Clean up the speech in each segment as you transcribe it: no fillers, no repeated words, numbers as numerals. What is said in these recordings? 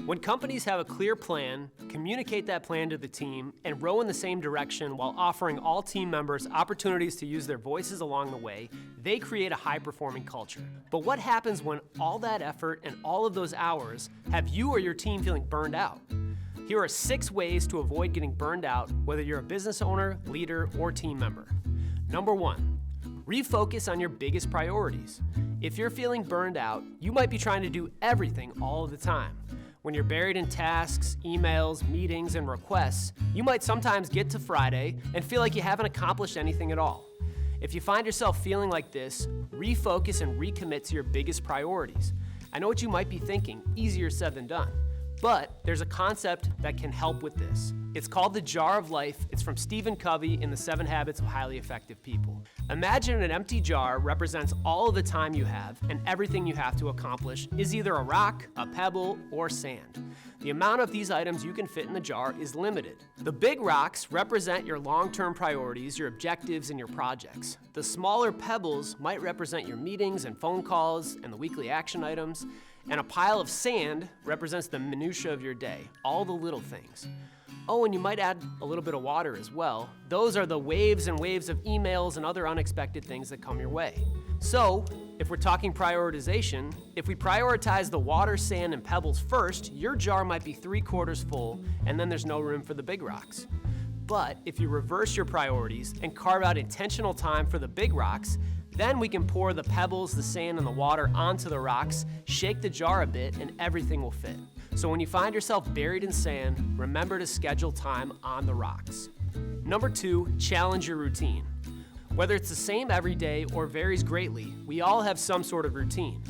When companies have a clear plan, communicate that plan to the team, and row in the same direction while offering all team members opportunities to use their voices along the way, they create a high-performing culture. But what happens when all that effort and all of those hours have you or your team feeling burned out? Here are 6 ways to avoid getting burned out, whether you're a business owner, leader, or team member. Number 1, refocus on your biggest priorities. If you're feeling burned out, you might be trying to do everything all of the time. When you're buried in tasks, emails, meetings, and requests, you might sometimes get to Friday and feel like you haven't accomplished anything at all. If you find yourself feeling like this, refocus and recommit to your biggest priorities. I know what you might be thinking, easier said than done. But there's a concept that can help with this. It's called the jar of life. It's from Stephen Covey in the 7 Habits of Highly Effective People. Imagine an empty jar represents all of the time you have, and everything you have to accomplish is either a rock, a pebble, or sand. The amount of these items you can fit in the jar is limited. The big rocks represent your long-term priorities, your objectives, and your projects. The smaller pebbles might represent your meetings and phone calls and the weekly action items. And a pile of sand represents the minutia of your day, all the little things. Oh, and you might add a little bit of water as well. Those are the waves and waves of emails and other unexpected things that come your way. So, if we're talking prioritization, if we prioritize the water, sand, and pebbles first, your jar might be 3/4 full, and then there's no room for the big rocks. But if you reverse your priorities and carve out intentional time for the big rocks, then we can pour the pebbles, the sand, and the water onto the rocks, shake the jar a bit, and everything will fit. So when you find yourself buried in sand, remember to schedule time on the rocks. Number 2, challenge your routine. Whether it's the same every day or varies greatly, we all have some sort of routine.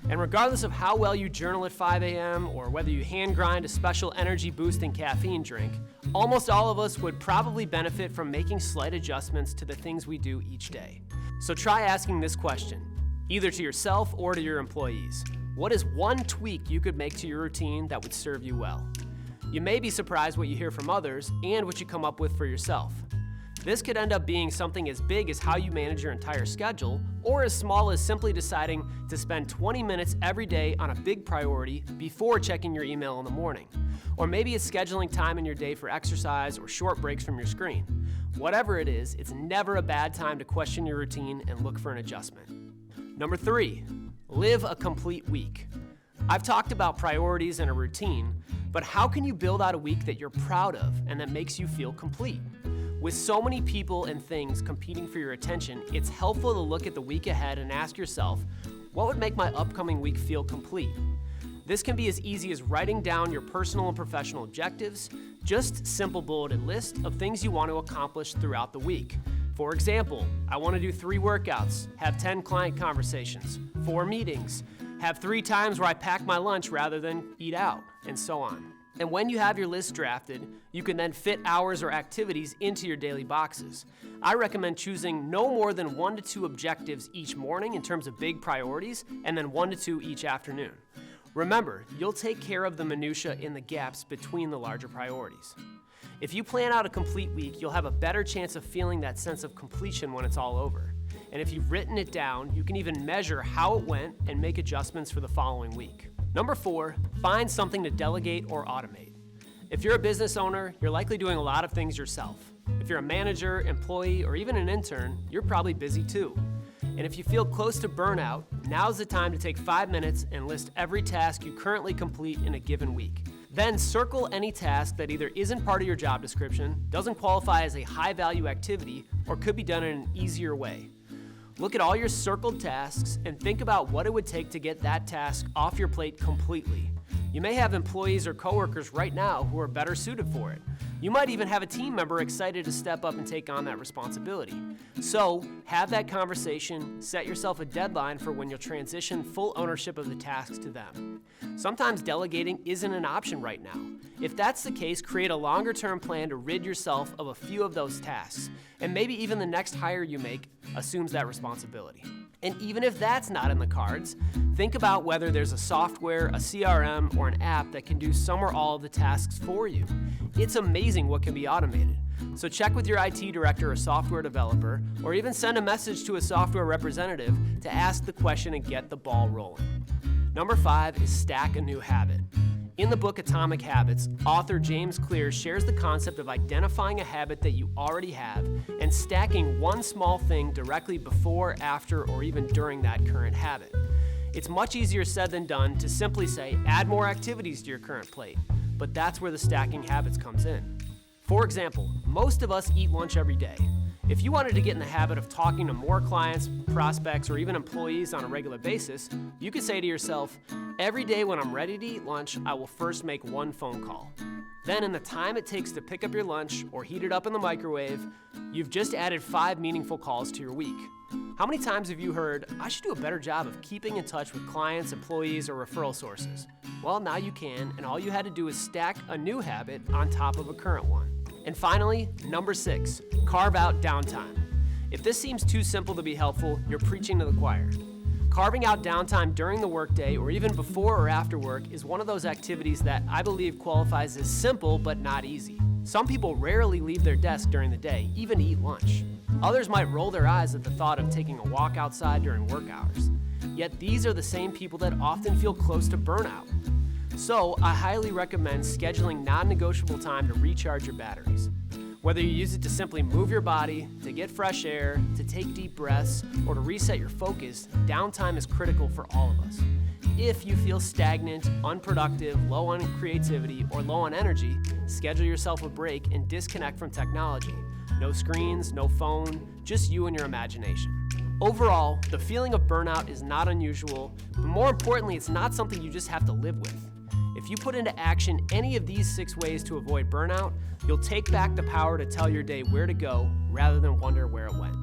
And regardless of how well you journal at 5 a.m. or whether you hand grind a special energy-boosting caffeine drink, almost all of us would probably benefit from making slight adjustments to the things we do each day. So try asking this question, either to yourself or to your employees. What is one tweak you could make to your routine that would serve you well? You may be surprised what you hear from others and what you come up with for yourself. This could end up being something as big as how you manage your entire schedule, or as small as simply deciding to spend 20 minutes every day on a big priority before checking your email in the morning. Or maybe it's scheduling time in your day for exercise or short breaks from your screen. Whatever it is, it's never a bad time to question your routine and look for an adjustment. Number 3, live a complete week. I've talked about priorities and a routine, but how can you build out a week that you're proud of and that makes you feel complete? With so many people and things competing for your attention, it's helpful to look at the week ahead and ask yourself, what would make my upcoming week feel complete? This can be as easy as writing down your personal and professional objectives, just simple bulleted list of things you want to accomplish throughout the week. For example, I want to do 3 workouts, have 10 client conversations, 4 meetings, have 3 times where I pack my lunch rather than eat out, and so on. And when you have your list drafted, you can then fit hours or activities into your daily boxes. I recommend choosing no more than 1 to 2 objectives each morning in terms of big priorities, and then 1 to 2 each afternoon. Remember, you'll take care of the minutia in the gaps between the larger priorities. If you plan out a complete week, you'll have a better chance of feeling that sense of completion when it's all over. And if you've written it down, you can even measure how it went and make adjustments for the following week. Number 4, find something to delegate or automate. If you're a business owner, you're likely doing a lot of things yourself. If you're a manager, employee, or even an intern, you're probably busy too. And if you feel close to burnout, now's the time to take 5 minutes and list every task you currently complete in a given week. Then circle any task that either isn't part of your job description, doesn't qualify as a high-value activity, or could be done in an easier way. Look at all your circled tasks and think about what it would take to get that task off your plate completely. You may have employees or coworkers right now who are better suited for it. You might even have a team member excited to step up and take on that responsibility. So, have that conversation, set yourself a deadline for when you'll transition full ownership of the tasks to them. Sometimes delegating isn't an option right now. If that's the case, create a longer-term plan to rid yourself of a few of those tasks, and maybe even the next hire you make assumes that responsibility. And even if that's not in the cards, think about whether there's a software, a CRM, or an app that can do some or all of the tasks for you. It's amazing what can be automated. So check with your IT director or software developer, or even send a message to a software representative to ask the question and get the ball rolling. Number 5 is stack a new habit. In the book Atomic Habits, author James Clear shares the concept of identifying a habit that you already have and stacking one small thing directly before, after, or even during that current habit. It's much easier said than done to simply say, add more activities to your current plate, but that's where the stacking habits comes in. For example, most of us eat lunch every day. If you wanted to get in the habit of talking to more clients, prospects, or even employees on a regular basis, you could say to yourself, every day when I'm ready to eat lunch, I will first make one phone call. Then in the time it takes to pick up your lunch or heat it up in the microwave, you've just added 5 meaningful calls to your week. How many times have you heard, I should do a better job of keeping in touch with clients, employees, or referral sources? Well, now you can, and all you had to do is stack a new habit on top of a current one. And finally, number 6, carve out downtime. If this seems too simple to be helpful, you're preaching to the choir. Carving out downtime during the workday or even before or after work is one of those activities that I believe qualifies as simple but not easy. Some people rarely leave their desk during the day, even to eat lunch. Others might roll their eyes at the thought of taking a walk outside during work hours. Yet these are the same people that often feel close to burnout. So I highly recommend scheduling non-negotiable time to recharge your batteries. Whether you use it to simply move your body, to get fresh air, to take deep breaths, or to reset your focus, downtime is critical for all of us. If you feel stagnant, unproductive, low on creativity, or low on energy, schedule yourself a break and disconnect from technology. No screens, no phone, just you and your imagination. Overall, the feeling of burnout is not unusual, but more importantly, it's not something you just have to live with. If you put into action any of these 6 ways to avoid burnout, you'll take back the power to tell your day where to go rather than wonder where it went.